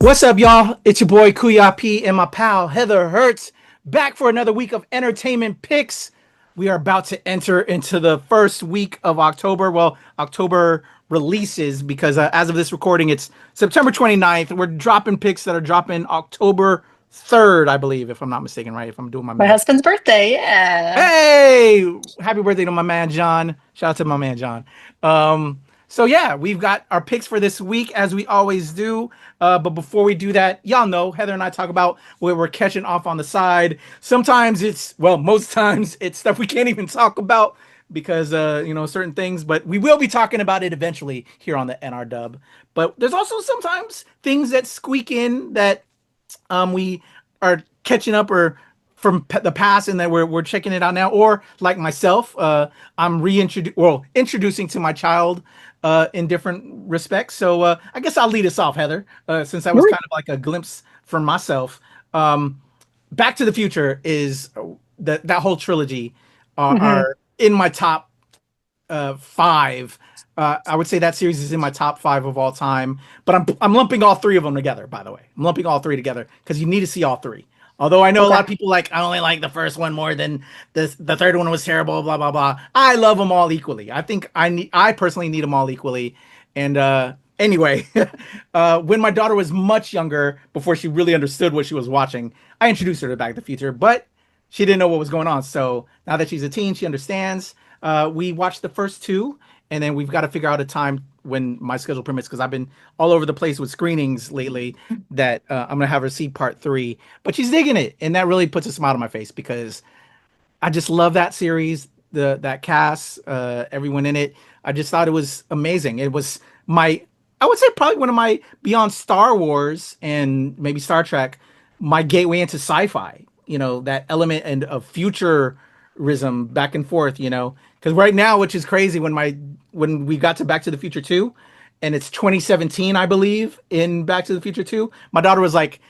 What's up, y'all? It's your boy Kuya P and my pal Heather Hertz back for another week of entertainment picks. We are about to enter into the first week of October. Well, October releases because as of this recording, it's September 29th. We're dropping picks that are dropping October 3rd, I believe, if I'm not mistaken, right? If I'm doing my My math. husband's birthday, yeah. Hey, happy birthday to my man John. Shout out to my man John. So yeah, we've got our picks for this week as we always do. But before we do that, y'all know Heather and I talk about where we're catching off on the side. Sometimes most times it's stuff we can't even talk about because certain things, but we will be talking about it eventually here on the NRW. But there's also sometimes things that squeak in that we are catching up or from the past, and then we're checking it out now. Or like myself, I'm introducing to my child in different respects. So I guess I'll lead us off, Heather, since that was kind of like a glimpse for myself. Back to the Future is that whole trilogy Hmm. are in my top five. I would say that series is in my top five of all time, but I'm lumping all three of them together. By the way, I'm lumping all three together because you need to see all three. Although I know a lot Okay. of people I only like the first one more than the third one was terrible, blah blah blah. I love them all equally. I think I personally need them all equally. And anyway, when my daughter was much younger, before she really understood what she was watching, I introduced her to Back to the Future, but she didn't know what was going on. So now that she's a teen, she understands. We watched the first two, and then we've got to figure out a time when my schedule permits because I've been all over the place with screenings lately. That I'm gonna have her see part three, but she's digging it, and that really puts a smile on my face because I just love that series, that cast, everyone in it. I just thought it was amazing. It was I would say probably one of my beyond Star Wars and maybe Star Trek, my gateway into sci-fi. That element and of futurism back and forth. Because right now, which is crazy, when we got to Back to the Future 2, and it's 2017, I believe, in Back to the Future 2, my daughter was like,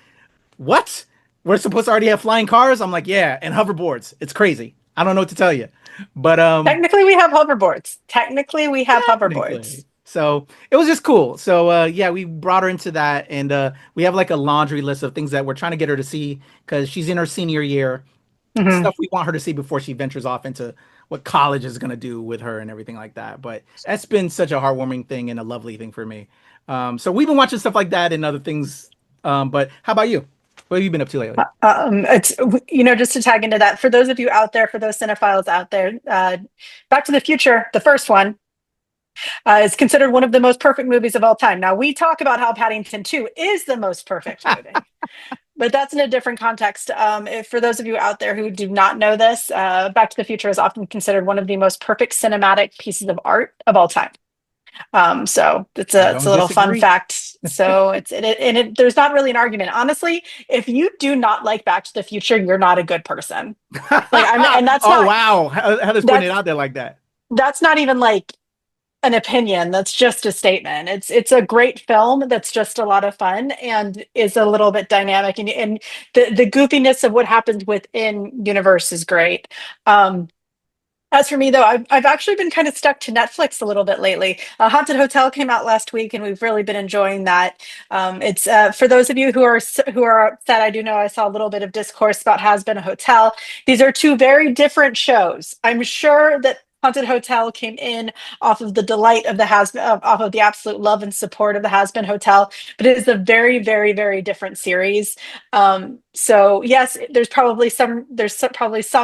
what? We're supposed to already have flying cars? I'm like, yeah, and hoverboards. It's crazy. I don't know what to tell you. But Technically, we have hoverboards. Technically, we have technically. hoverboards. So it was just cool. So yeah, we brought her into that, and we have like a laundry list of things that we're trying to get her to see because she's in her senior year. Hmm. Stuff we want her to see before she ventures off into what college is going to do with her and everything like that. But that's been such a heartwarming thing and a lovely thing for me. So we've been watching stuff like that and other things. But how about you? What have you been up to lately? It's just to tag into that, for those of you out there, for those cinephiles out there, Back to the Future, the first one, is considered one of the most perfect movies of all time. Now, we talk about how Paddington 2 is the most perfect movie, but that's in a different context. For those of you out there who do not know this, Back to the Future is often considered one of the most perfect cinematic pieces of art of all time. So I it's don't a little fun disagree. fact. So there's not really an argument. Honestly, if you do not like Back to the Future, you're not a good person. And Oh wow, Heather's putting it that's out there like that. that's not even like an opinion. That's just a statement. It's a great film that's just a lot of fun and is a little bit dynamic, and the goofiness of what happens within universe is great. As for me, though, I've actually been kind of stuck to Netflix a little bit lately. Haunted Hotel came out last week, and we've really been enjoying that. It's For those of you who are upset. I do know I saw a little bit of discourse about Has Been a Hotel. These are two very different shows. I'm sure that Haunted Hotel came in off of the delight of off of the absolute love and support of the Has Been Hotel, but it is a very, very, very different series. So yes, probably some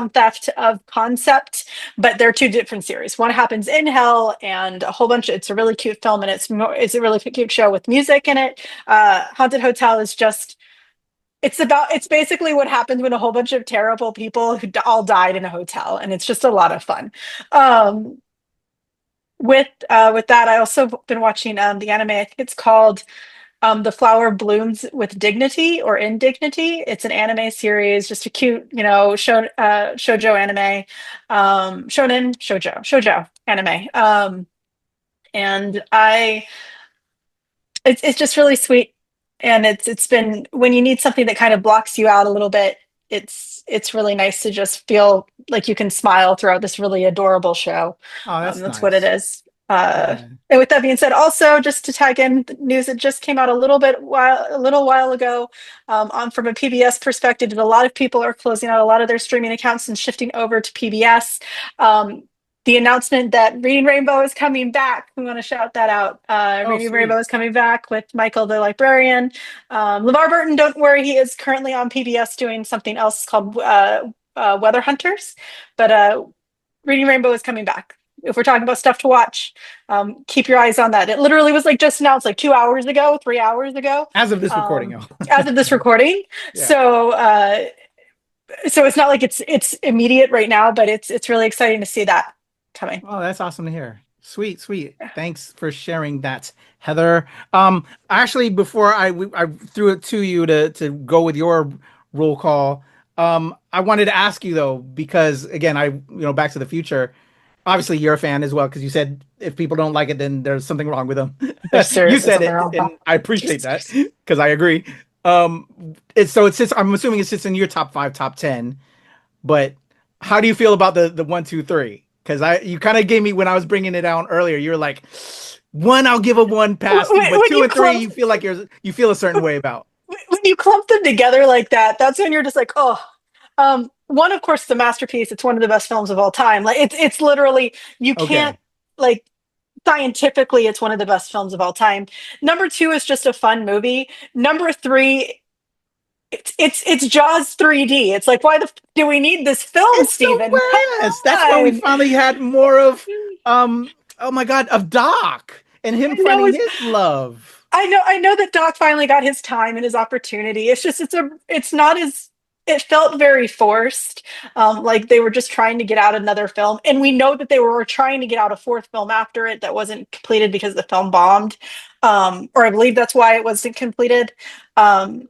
theft of concept, but they're two different series. One happens in hell, and a whole bunch. It's a really cute film, and it's a really cute show with music in it. Haunted Hotel is just it's basically what happens when a whole bunch of terrible people all died in a hotel, and it's just a lot of fun. Um, with that, I also been watching the anime. I think it's called The Flower Blooms with Dignity or Indignity. It's an anime series, just a cute, shoujo anime, shoujo anime. And I It's just really sweet, and it's been, when you need something that kind of blocks you out a little bit, it's really nice to just feel like you can smile throughout this really adorable show. Oh, that's That's what it nice. is. Yeah. And with that being said, also just to tag in news that just came out a little while ago, on from a PBS perspective, that a lot of people are closing out a lot of their streaming accounts and shifting over to PBS. The announcement that Reading Rainbow is coming back. We want to shout that out. Oh, Reading Rainbow sweet. is coming back with Michael the Librarian. LeVar Burton, don't worry, he is currently on PBS doing something else called Weather Hunters, but Reading Rainbow is coming back. If we're talking about stuff to watch, keep your eyes on that. It literally was like just announced like 2 hours ago, 3 hours ago, As of this recording, um, y'all. as of this recording. Yeah. So it's not like it's immediate right now, but it's really exciting to see that coming. Oh, that's awesome to hear. Sweet, sweet. Thanks for sharing that, Heather. Actually, before I threw it to you to go with your roll call, I wanted to ask you though, because again, Back to the Future. Obviously, you're a fan as well, because you said if people don't like it, then there's something wrong with them. There's You seriously said something it, wrong. and I appreciate that because I agree. It sits. I'm assuming it sits in your top five, top 10. But how do you feel about the one, two, three? Because you kind of gave me when I was bringing it down earlier. You're like, one, I'll give a one pass to, but When two you and three, clump you feel like you feel a certain way about. when you clump them together like that, that's when you're just like, oh. One, of course, the masterpiece. It's one of the best films of all time. Like it's literally you can't Okay, like scientifically, it's one of the best films of all time. Number two is just a fun movie. Number three, it's Jaws 3D. It's like, why do we need this film, it's Steven? the Come West. That's why we on. finally had more of oh my God, of Doc and him I know finding it's his love. I know that Doc finally got his time and his opportunity. It's just it's not as it felt very forced, like they were just trying to get out another film, and we know that they were trying to get out a fourth film after it that wasn't completed because the film bombed, or I believe that's why it wasn't completed. Um,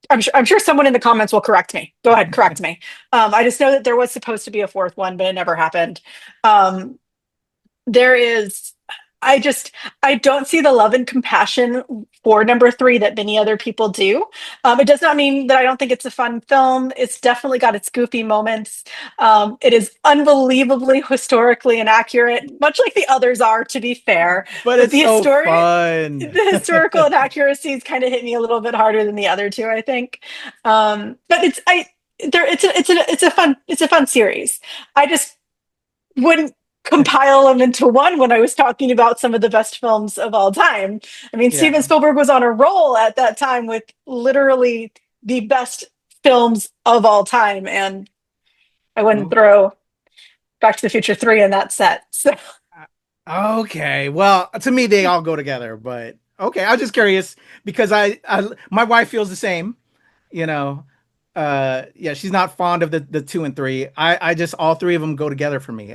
I'm sure someone in the comments will correct me. Go ahead, correct me. I just know that there was supposed to be a fourth one, but it never happened. Um, there is I just I don't see the love and compassion for number three that many other people do. It does not mean that I don't think it's a fun film. It's definitely got its goofy moments. It is unbelievably historically inaccurate, much like the others are, to be fair. But But it's so the fun. historical inaccuracies kind of hit me a little bit harder than the other two, I think. But it's a fun series. I just wouldn't compile them into one when I was talking about some of the best films of all time. I mean, Steven Yeah. Spielberg was on a roll at that time with literally the best films of all time, and I wouldn't throw Back to the Future 3 in that set. So Okay. Well, to me, they all go together, but okay. I was just curious because my wife feels the same, you know. Yeah, she's not fond of the two and three. I just, all three of them go together for me.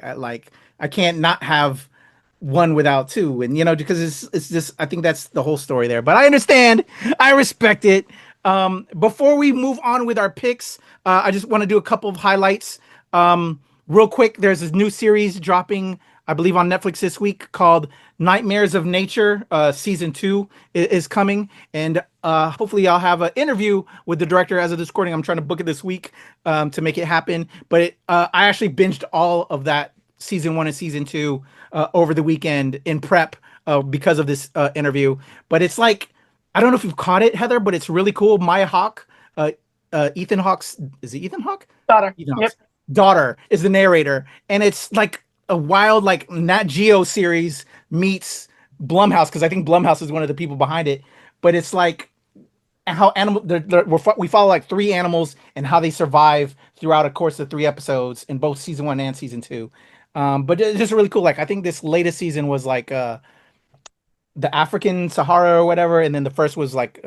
I can't not have one without two. And, because it's just, I think that's the whole story there, but I understand. I respect it. Before we move on with our picks, I just want to do a couple of highlights. Real quick, there's this new series dropping, I believe, on Netflix this week called Nightmares of Nature. Season 2 is coming, and hopefully I'll have an interview with the director as of this recording. I'm trying to book it this week to make it happen. But I actually binged all of that season 1 and season 2 over the weekend in prep because of this interview. But it's like, I don't know if you've caught it, Heather, but it's really cool. Maya Hawke, Ethan Hawke's, is it Ethan Hawke? daughter. Ethan Yep. Hawke's daughter is the narrator, and it's like a wild, like, Nat Geo series meets Blumhouse, because I think Blumhouse is one of the people behind it. But it's like how we follow like three animals and how they survive throughout a course of 3 episodes in both season 1 and season 2. But it's just really cool. Like, I think this latest season was like the African Sahara or whatever, and then the first was like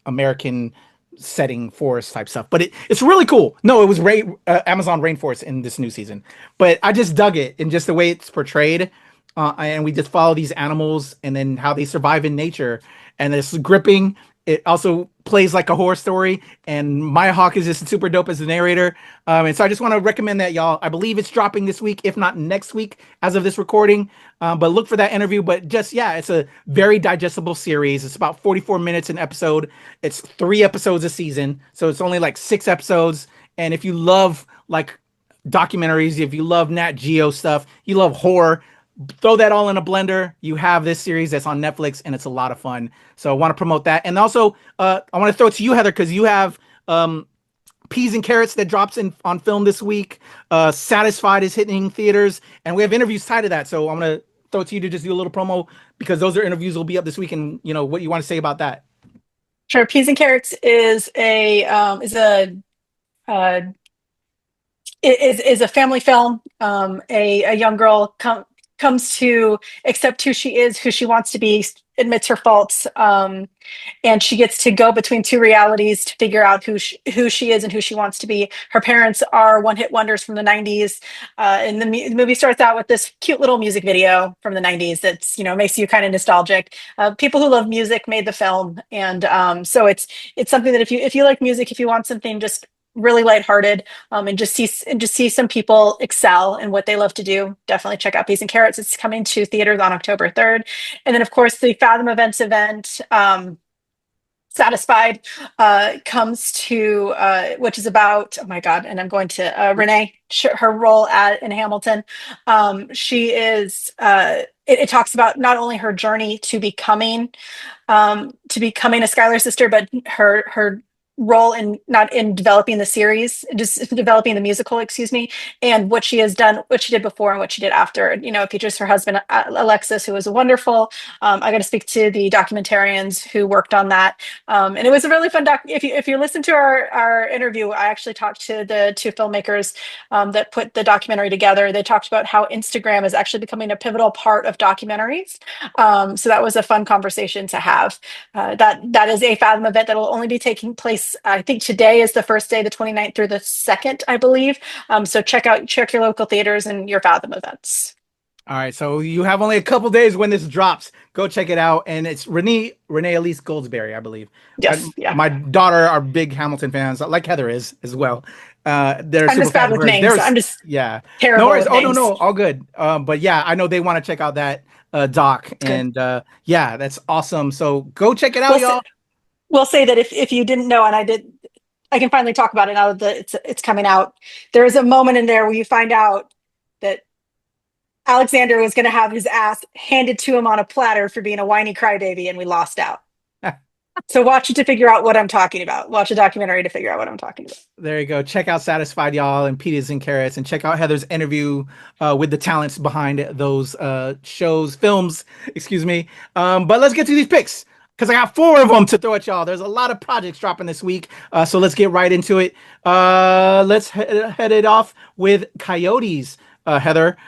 American setting forest type stuff. But it's really cool. No, it was Amazon rainforest in this new season. But I just dug it, and just the way it's portrayed, and we just follow these animals and then how they survive in nature, and it's gripping. It also plays like a horror story, and Maya Hawke is just super dope as the narrator. And so I just want to recommend that, y'all. I believe it's dropping this week, if not next week, as of this recording. But look for that interview. But just, yeah, it's a very digestible series. It's about 44 minutes an episode. It's 3 episodes a season, so it's only like 6 episodes. And if you love like documentaries, if you love Nat Geo stuff, you love horror, throw that all in a blender. You have this series that's on Netflix, and it's a lot of fun. So I want to promote that. And also, I want to throw it to you, Heather, because you have Peas and Carrots that drops in on film this week. Satisfied is hitting theaters, and we have interviews tied to that. So I'm gonna throw it to you to just do a little promo because those are interviews will be up this week, and what you want to say about that. Sure. Peas and Carrots is a family film. A young girl comes to accept who she is, who she wants to be, admits her faults, and she gets to go between two realities to figure out who she is and who she wants to be. Her parents are one-hit wonders from the 90s, and the movie starts out with this cute little music video from the 90s that's makes you kind of nostalgic. People who love music made the film, and so it's something that if you like music, if you want something just really lighthearted, and just see some people excel in what they love to do, definitely check out Peas and Carrots. It's coming to theaters on October 3rd. And then of course the Fathom Events event, Satisfied, comes to which is about, oh my god, and I'm going to Renee, her role in Hamilton. She is it talks about not only her journey to becoming a Schuyler sister, but her role in developing the series, just developing the musical, excuse me, and what she has done, what she did before and what she did after. It features her husband, Alexis, who was wonderful. I got to speak to the documentarians who worked on that. And it was a really fun doc. If you listen to our interview, I actually talked to the two filmmakers that put the documentary together. They talked about how Instagram is actually becoming a pivotal part of documentaries. So that was a fun conversation to have. That is a Fathom event that will only be taking place, I think today is the first day, the 29th through the 2nd, I believe. So check your local theaters and your Fathom events. All right, so you have only a couple days when this drops. Go check it out, and it's Renee Elise Goldsberry, I believe. Yes, yeah. My daughter are big Hamilton fans, like Heather is as well. They're I'm just bad with names. I'm just terrible. No worries. With names. No, all good. But yeah, I know they want to check out that doc, and yeah, that's awesome. So go check it out, y'all. We'll say that if you didn't know, and I can finally talk about it now that it's coming out. There is a moment in there where you find out that Alexander was going to have his ass handed to him on a platter for being a whiny crybaby, and we lost out. So watch it to figure out what I'm talking about. Watch a documentary to figure out what I'm talking about. There you go. Check out Satisfied, y'all, and Peas and Carrots, and check out Heather's interview with the talents behind those films, excuse me. But let's get to these picks, because I got 4 of them to throw at y'all. There's a lot of projects dropping this week, so let's get right into it. Let's head it off with Coyotes, Heather,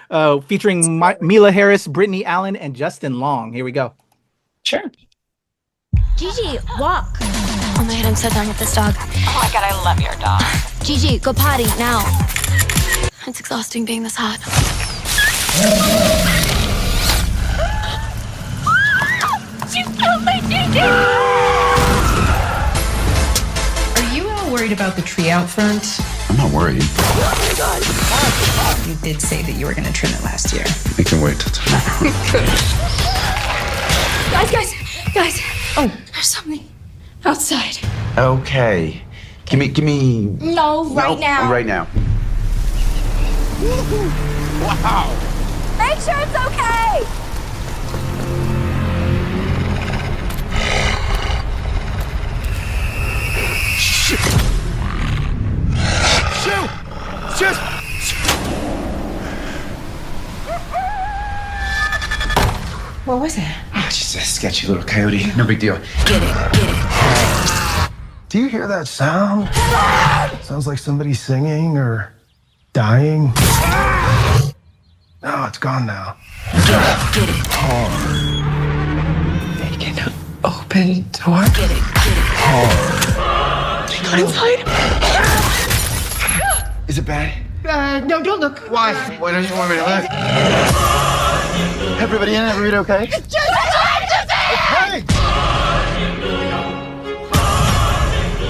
featuring Mila Harris, Brittany Allen, and Justin Long. Here we go. Sure. Gigi, walk. Oh my god, I'm so done with this dog. Oh my god, I love your dog. Gigi, go potty now. It's exhausting being this hot. She killed my Gigi! Are you all worried about the tree out front? I'm not worried. Oh my god. You did say that you were going to trim it last year. I can wait till tomorrow. Guys. Oh, there's something outside. Okay. Give me. No, right now. Right now. Wow. Make sure it's okay. Shoot! What was it? Oh, just a sketchy little coyote. No big deal. Get it. Do you hear that sound? Sounds like somebody singing or dying. No, it's gone now. Get it. They can open door. Get it. Hard. They got inside. Is it bad? No, don't look. Why? Why don't you want me to look? Everybody in? Everybody okay? Hey!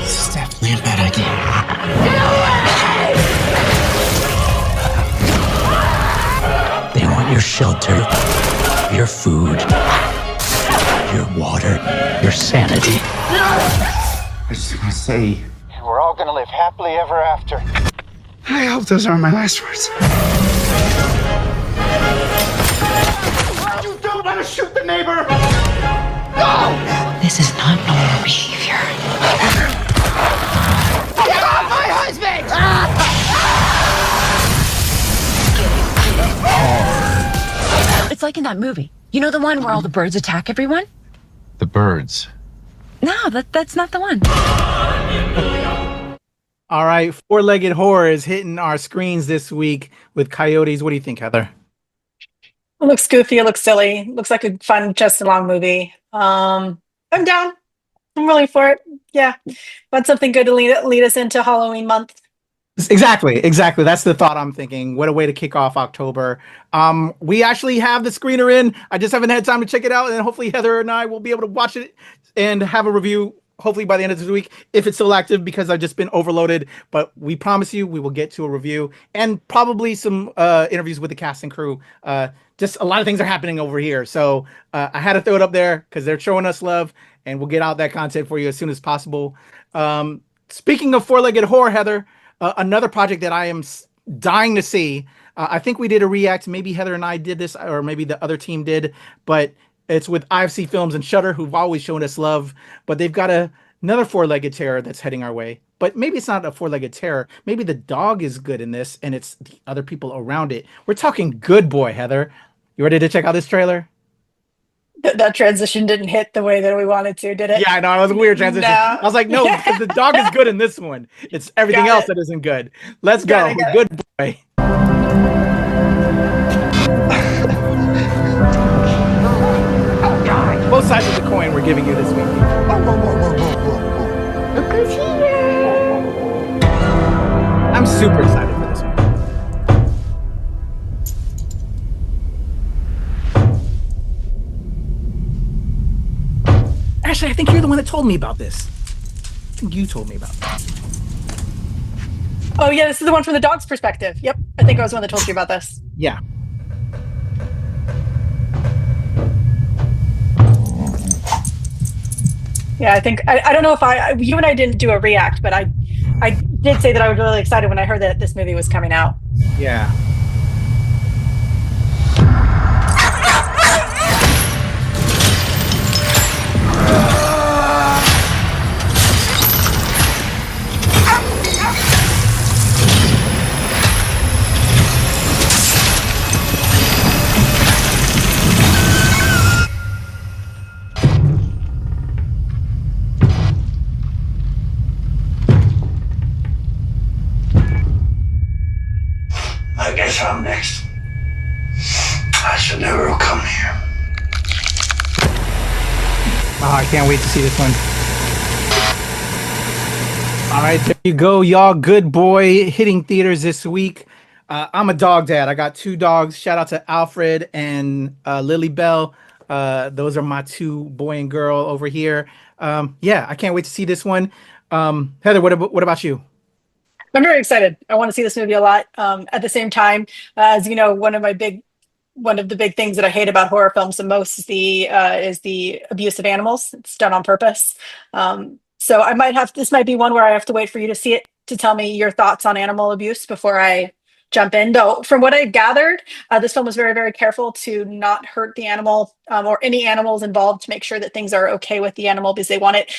This is definitely a bad idea. They want your shelter, your food, your water, your sanity. I just want to say, we're all gonna live happily ever after. I hope those aren't my last words. want to shoot the neighbor. This is not normal behavior. Get off my husband! It's like in that movie. You know the one where all the birds attack everyone? The birds. No, that's not the one. All right, four-legged horror is hitting our screens this week with Coyotes. What do you think, Heather? It looks goofy. It looks silly. Looks like a fun, just a long movie. I'm down. I'm really for it. Yeah, want something good to lead us into Halloween month. Exactly. That's the thought I'm thinking. What a way to kick off October. We actually have the screener in. I just haven't had time to check it out, and hopefully Heather and I will be able to watch it and have a review hopefully by the end of this week, if it's still active, because I've just been overloaded. But we promise you we will get to a review and probably some interviews with the cast and crew. Just a lot of things are happening over here. So I had to throw it up there because they're showing us love, and we'll get out that content for you as soon as possible. Speaking of four-legged horror, Heather, another project that I am dying to see. I think we did a react. Maybe Heather and I did this, or maybe the other team did, but it's with IFC Films and Shudder, who've always shown us love, but they've got another four-legged terror that's heading our way. But maybe it's not a four-legged terror. Maybe the dog is good in this, and it's the other people around it. We're talking Good Boy, Heather. You ready to check out this trailer? That transition didn't hit the way that we wanted to, did it? Yeah, I know. It was a weird transition. No. I was like, no, because the dog is good in this one. It's everything else that isn't good. Let's go. Good Boy. Both sides of the coin we're giving you this week. Look who's here. I'm super excited for this one. Actually, I think you're the one that told me about this. I think you told me about this. Oh, yeah, this is the one from the dog's perspective. Yep, I think I was the one that told you about this. Yeah. Yeah, I think I don't know if you and I didn't do a react, but I did say that I was really excited when I heard that this movie was coming out. Yeah. I guess I'm next. I should never have come here. Oh, I can't wait to see this one. All right, there you go, y'all. Good Boy hitting theaters this week. I'm a dog dad. I got two dogs. Shout out to Alfred and Lily Bell. Those are my two boy and girl over here. Yeah, I can't wait to see this one. Heather, what about you? I'm very excited. I want to see this movie a lot. At the same time, as you know, one of the big things that I hate about horror films the most is the abuse of animals. It's done on purpose. So this might be one where I have to wait for you to see it to tell me your thoughts on animal abuse before I jump in. Though, from what I gathered, this film was very, very careful to not hurt the animal or any animals involved, to make sure that things are okay with the animal because they want it.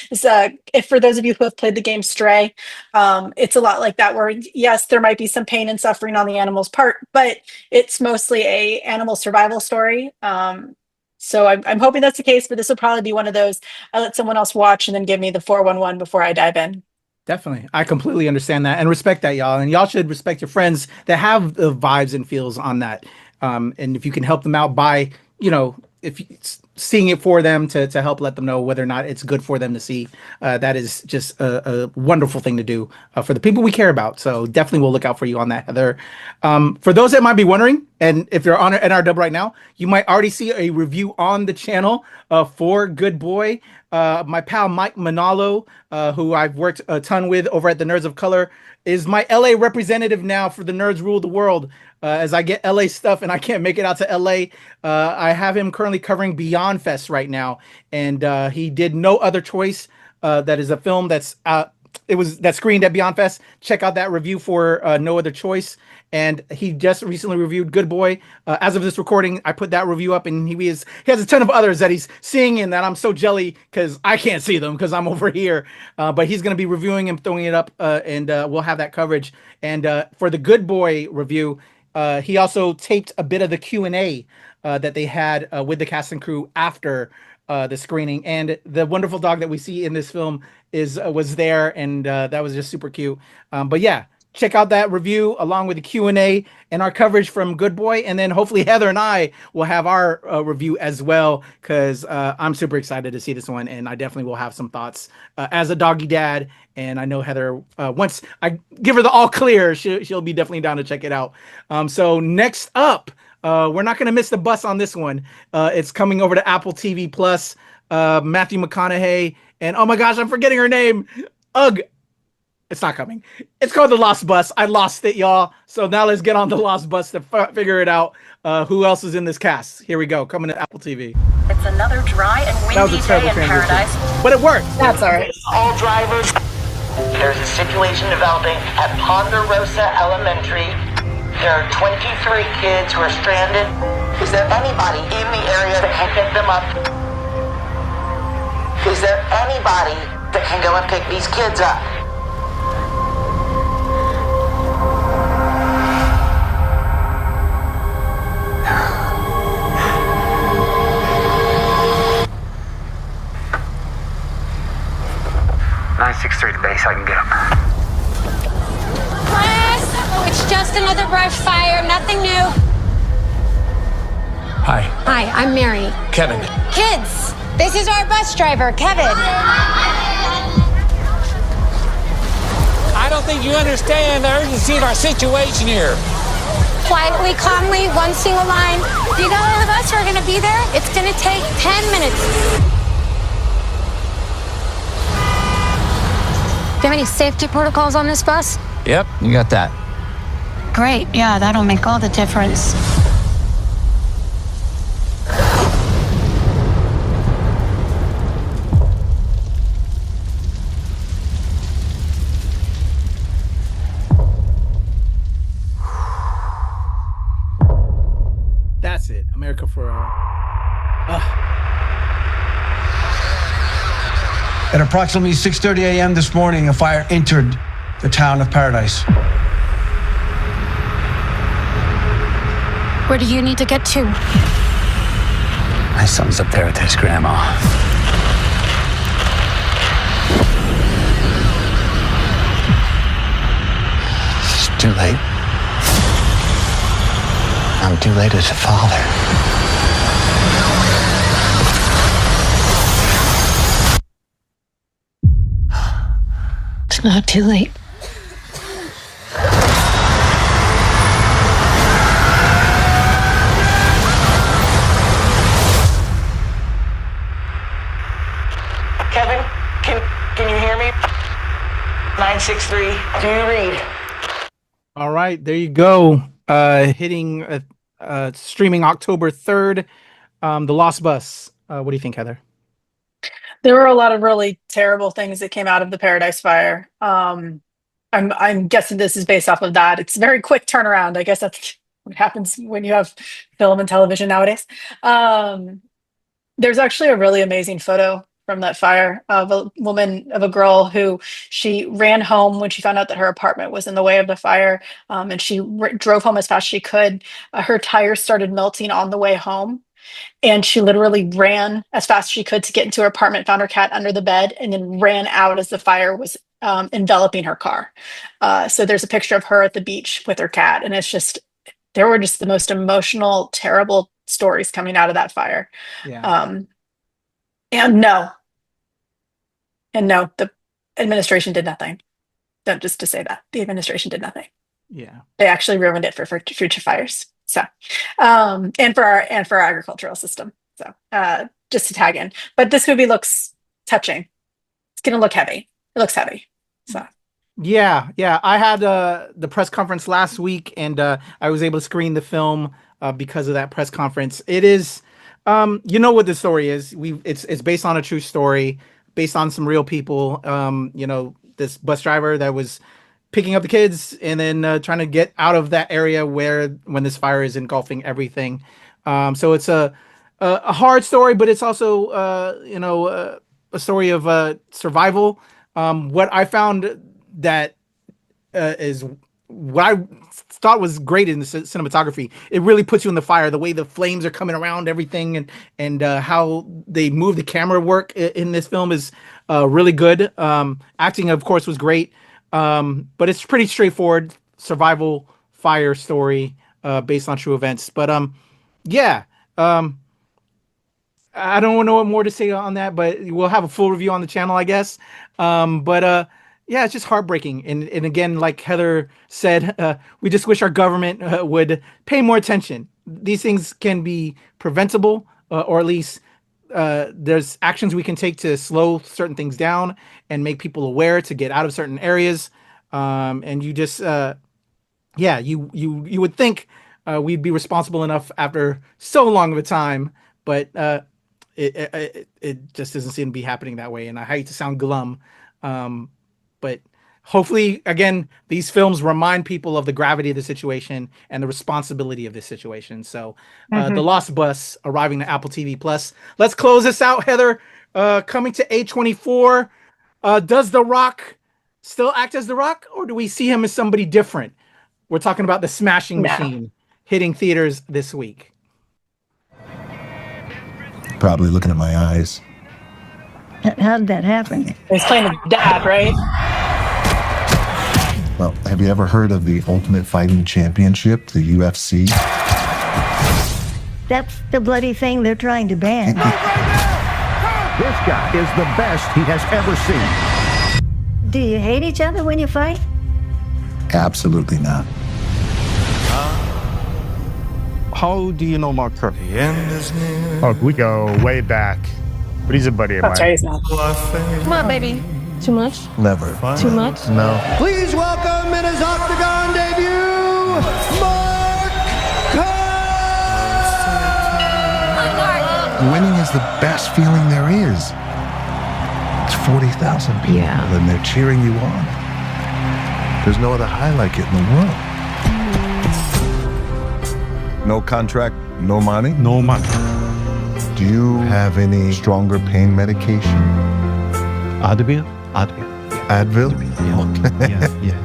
If for those of you who have played the game Stray, it's a lot like that, where yes, there might be some pain and suffering on the animal's part, but it's mostly a animal survival story. So I'm hoping that's the case, but this will probably be one of those I let someone else watch and then give me the 411 before I dive in. Definitely. I completely understand that and respect that, y'all. And y'all should respect your friends that have the vibes and feels on that. And if you can help them out by, seeing it for them to help let them know whether or not it's good for them to see, that is just a wonderful thing to do for the people we care about. So definitely we'll look out for you on that, Heather. For those that might be wondering, and if you're on NRW right now, you might already see a review on the channel for Good Boy. My pal Mike Manalo, who I've worked a ton with over at the Nerds of Color, is my LA representative now for the Nerds Rule the World. As I get LA stuff and I can't make it out to LA, I have him currently covering Beyond Fest right now. And he did No Other Choice. That is a film that's it was that screened at Beyond Fest. Check out that review for No Other Choice. And he just recently reviewed Good Boy. As of this recording, I put that review up, and he has a ton of others that he's seeing, and that I'm so jelly because I can't see them because I'm over here. But he's going to be reviewing and throwing it up, and we'll have that coverage. And for the Good Boy review, he also taped a bit of the Q&A that they had with the cast and crew after the screening. And the wonderful dog that we see in this film was there, and that was just super cute. But yeah, check out that review along with the Q&A and our coverage from Good Boy. And then hopefully Heather and I will have our review as well, because I'm super excited to see this one. And I definitely will have some thoughts as a doggy dad. And I know Heather, once I give her the all clear, she'll be definitely down to check it out. So next up, we're not going to miss the bus on this one. It's coming over to Apple TV Plus. Matthew McConaughey and, oh my gosh, I'm forgetting her name. Ugh. It's not coming. It's called The Lost Bus. I lost it, y'all. So now let's get on The Lost Bus to figure it out. Who else is in this cast? Here we go. Coming to Apple TV. It's another dry and windy day in paradise. But it worked. That's all right. All drivers. There's a situation developing at Ponderosa Elementary. There are 23 kids who are stranded. Is there anybody in the area that can pick them up? Is there anybody that can go and pick these kids up? to base so I can get them. Class, it's just another brush fire, nothing new. Hi. Hi, I'm Mary. Kevin. Kids, this is our bus driver, Kevin. I don't think you understand the urgency of our situation here. Quietly, calmly, one single line. You know all of us are going to be there? It's going to take 10 minutes. Do you have any safety protocols on this bus? Yep, you got that. Great, yeah, that'll make all the difference. That's it. America for At approximately 6:30 a.m. this morning, a fire entered the town of Paradise. Where do you need to get to? My son's up there with his grandma. It's too late. I'm too late as a father. It's not too late. Kevin, can you hear me? 963, do you read? All right, there you go. Hitting streaming October 3rd. The Lost Bus. What do you think, Heather? There were a lot of really terrible things that came out of the Paradise Fire. I'm guessing this is based off of that. It's a very quick turnaround. I guess that's what happens when you have film and television nowadays. There's actually a really amazing photo from that fire of a girl who she ran home when she found out that her apartment was in the way of the fire, and she drove home as fast as she could. Her tires started melting on the way home, and she literally ran as fast as she could to get into her apartment, found her cat under the bed, and then ran out as the fire was enveloping her car. So there's a picture of her at the beach with her cat, and it's just, there were just the most emotional, terrible stories coming out of that fire. Yeah. And no, the administration did nothing. Just to say that the administration did nothing. Yeah. They actually ruined it for future fires. So, and for our agricultural system. So, just to tag in, but this movie looks touching. It's going to look heavy. It looks heavy. So. Yeah. I had the press conference last week, and I was able to screen the film because of that press conference. It is, you know what the story is. It's based on a true story, based on some real people. this bus driver that was picking up the kids and then trying to get out of that area when this fire is engulfing everything. So it's a hard story, but it's also a story of survival. What I found that is what I thought was great in the cinematography. It really puts you in the fire. The way the flames are coming around everything, and how they move the camera work in this film is really good. Acting, of course, was great, but it's pretty straightforward survival fire story based on true events. But yeah. I don't know what more to say on that, but we'll have a full review on the channel, I guess. But yeah, it's just heartbreaking. And again, like Heather said, we just wish our government would pay more attention. These things can be preventable, or at least there's actions we can take to slow certain things down and make people aware to get out of certain areas. And you just, you would think we'd be responsible enough after so long of a time, but it just doesn't seem to be happening that way. And I hate to sound glum, but hopefully, again, these films remind people of the gravity of the situation and the responsibility of this situation. So The Lost Bus arriving to Apple TV Plus. Let's close this out, Heather. Coming to A24. Does The Rock still act as The Rock, or do we see him as somebody different? We're talking about The Smashing Machine hitting theaters this week. Probably looking at my eyes. How did that happen? He's playing a dad, right? Well, have you ever heard of the Ultimate Fighting Championship, the UFC? That's the bloody thing they're trying to ban. This guy is the best he has ever seen. Do you hate each other when you fight? Absolutely not. How do you know Mark Kirk? Oh, we go way back. But he's a buddy of mine. Come on, baby. Too much? Never. Too much? No. Please welcome in his Octagon debut, Mark Kirk! Winning is the best feeling there is. It's 40,000 people and they're cheering you on. There's no other high like it in the world. No contract, no money? No money. Do you have any stronger pain medication? Advil? Advil? Yeah.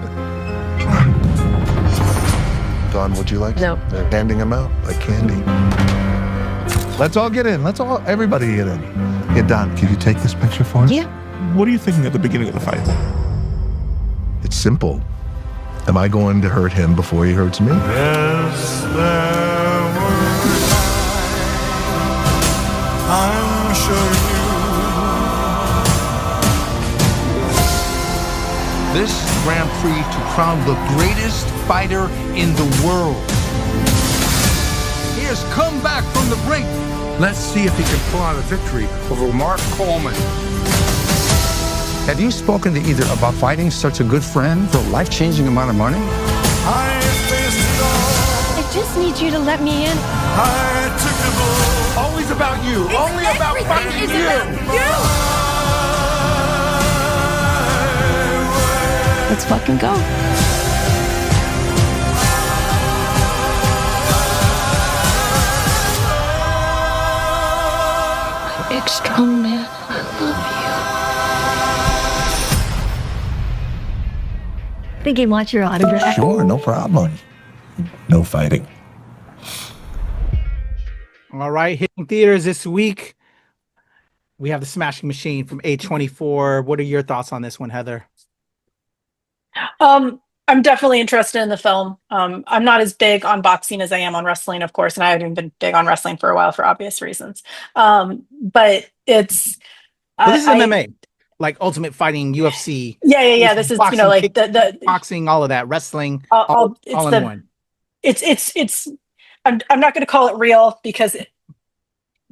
Don, would you like? No. They're handing them out like candy. Let's all get in. Everybody get in. Yeah, Don, can you take this picture for us? Yeah. What are you thinking at the beginning of the fight? It's simple. Am I going to hurt him before he hurts me? Yes, there were I'm sure you. This Grand Prix to crown the greatest fighter in the world. He has come back from the brink. Let's see if he can pull out a victory over Mark Coleman. Have you spoken to either about fighting such a good friend for a life-changing amount of money? I just need you to let me in. Always about you. Only about fighting you. Let's fucking go. Big strong man, I love you. Think he wants your autograph? Sure, no problem. No fighting. All right, hitting theaters this week. We have The Smashing Machine from A24. What are your thoughts on this one, Heather? I'm definitely interested in the film. I'm not as big on boxing as I am on wrestling, of course, and I haven't been big on wrestling for a while for obvious reasons. But it's this is MMA, like Ultimate Fighting, UFC. Yeah. This is boxing, like the boxing, all of that, wrestling, all in one. It's. I'm not going to call it real because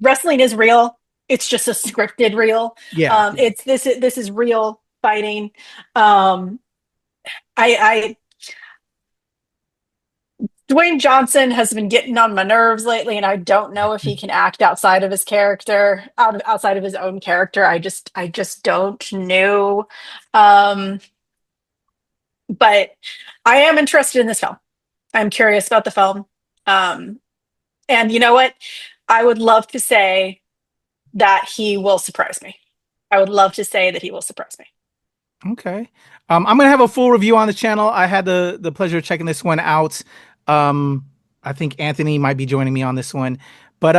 wrestling is real. It's just a scripted real. Yeah. This is real fighting. Dwayne Johnson has been getting on my nerves lately, and I don't know if he can act outside of his character, outside of his own character. I just don't know. Um, but I am interested in this film. I'm curious about the film. And you know what? I would love to say that he will surprise me. I would love to say that he will surprise me. Okay. I'm gonna have a full review on the channel. I had the pleasure of checking this one out. I think Anthony might be joining me on this one. But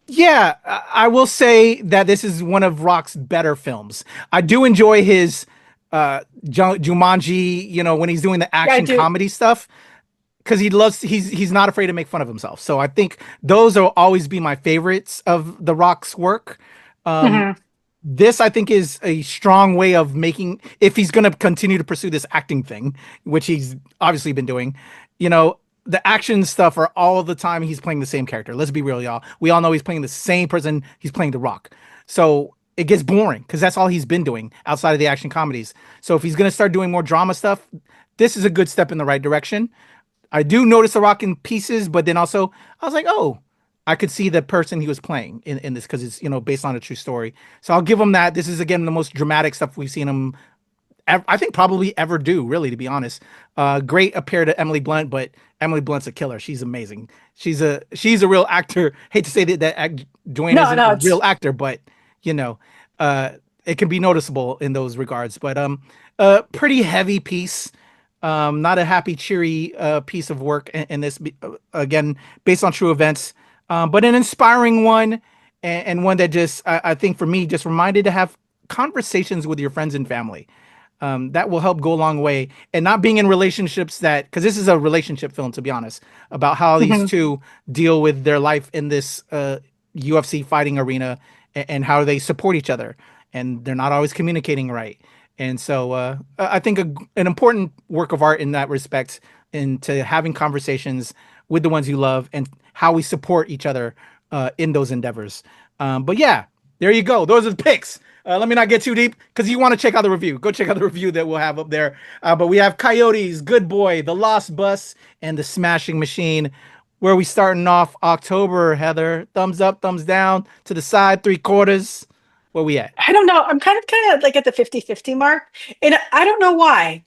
yeah, I will say that this is one of Rock's better films. I do enjoy his Jumanji, you know, when he's doing the action comedy stuff. Because he's not afraid to make fun of himself. So I think those will always be my favorites of The Rock's work. This, I think, is a strong way of making, if he's going to continue to pursue this acting thing, which he's obviously been doing, you know, the action stuff are all the time he's playing the same character. Let's be real, y'all. We all know he's playing the same person. He's playing The Rock. So it gets boring because that's all he's been doing outside of the action comedies. So if he's going to start doing more drama stuff, this is a good step in the right direction. I do notice The Rock in pieces, but then also I was like, oh, I could see the person he was playing in this because it's, you know, based on a true story. So I'll give him that. This is, again, the most dramatic stuff we've seen him, I think, probably ever do, really, to be honest. Great appear to Emily Blunt, but Emily Blunt's a killer. She's amazing. She's a real actor. Hate to say that Dwayne isn't a real actor, but, you know, it can be noticeable in those regards. But pretty heavy piece. Not a happy, cheery piece of work in this, again, based on true events, but an inspiring one, and one that just, I think for me, just reminded to have conversations with your friends and family. That will help go a long way, and not being in relationships that, because this is a relationship film, to be honest, about how these two deal with their life in this UFC fighting arena, and how they support each other, and they're not always communicating right. And so I think an important work of art in that respect, into having conversations with the ones you love and how we support each other in those endeavors. But yeah, there you go. Those are the picks. Let me not get too deep because you want to check out the review. Go check out the review that we'll have up there. But we have Coyotes, Good Boy, The Lost Bus, and The Smashing Machine. Where are we starting off October, Heather? Thumbs up, thumbs down, to the side, 3/4. Where we at? I don't know. I'm kind of like at the 50-50 mark. And I don't know why.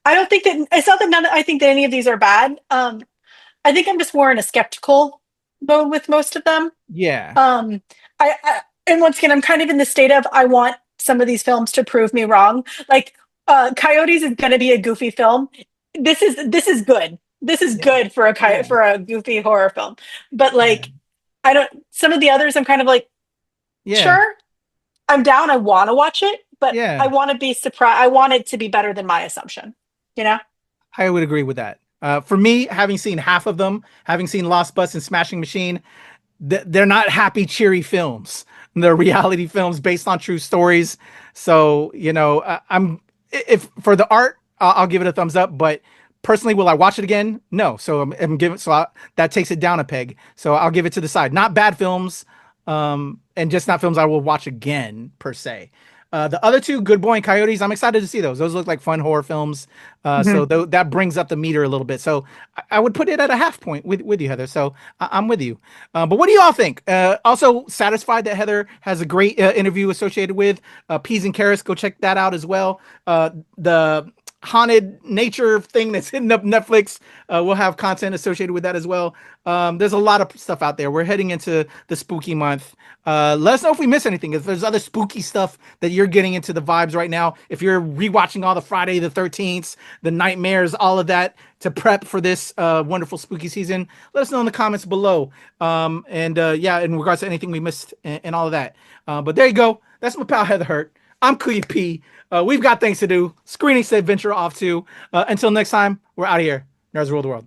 I don't think that, it's not that I think that any of these are bad. I think I'm just more in a skeptical mode with most of them. Yeah. And once again, I'm kind of in the state of, I want some of these films to prove me wrong. Like Coyotes is going to be a goofy film. This is good. This is good for a goofy horror film. But like, some of the others, I'm kind of like, sure, I'm down. I want to watch it, but I want to be surprised. I want it to be better than my assumption. You know, I would agree with that. For me, having seen half of them, having seen Lost Bus and Smashing Machine, they're not happy, cheery films. They're reality films based on true stories. So, you know, if for the art, I'll give it a thumbs up. But personally, will I watch it again? No. So I'm giving. That takes it down a peg. So I'll give it to the side. Not bad films, and just not films I will watch again per se. The other two, Good Boy and Coyotes, I'm excited to see those. Those look like fun horror films. So that brings up the meter a little bit. So I would put it at a half point with you, Heather. So I'm with you. But what do you all think? Also satisfied that Heather has a great interview associated with Peas and Carrots. Go check that out as well. The haunted nature thing that's hitting up Netflix, we'll have content associated with that as well. There's a lot of stuff out there. We're heading into the spooky month. Let us know if we miss anything, if there's other spooky stuff that you're getting into the vibes right now, if you're rewatching all the Friday the 13th, the nightmares, all of that to prep for this wonderful spooky season. Let us know in the comments below. Yeah, in regards to anything we missed and all of that. But there you go. That's my pal Heather Hurt. I'm Kuya P. We've got things to do. Screenings to adventure off to. Until next time, we're out of here. Nerds rule the world.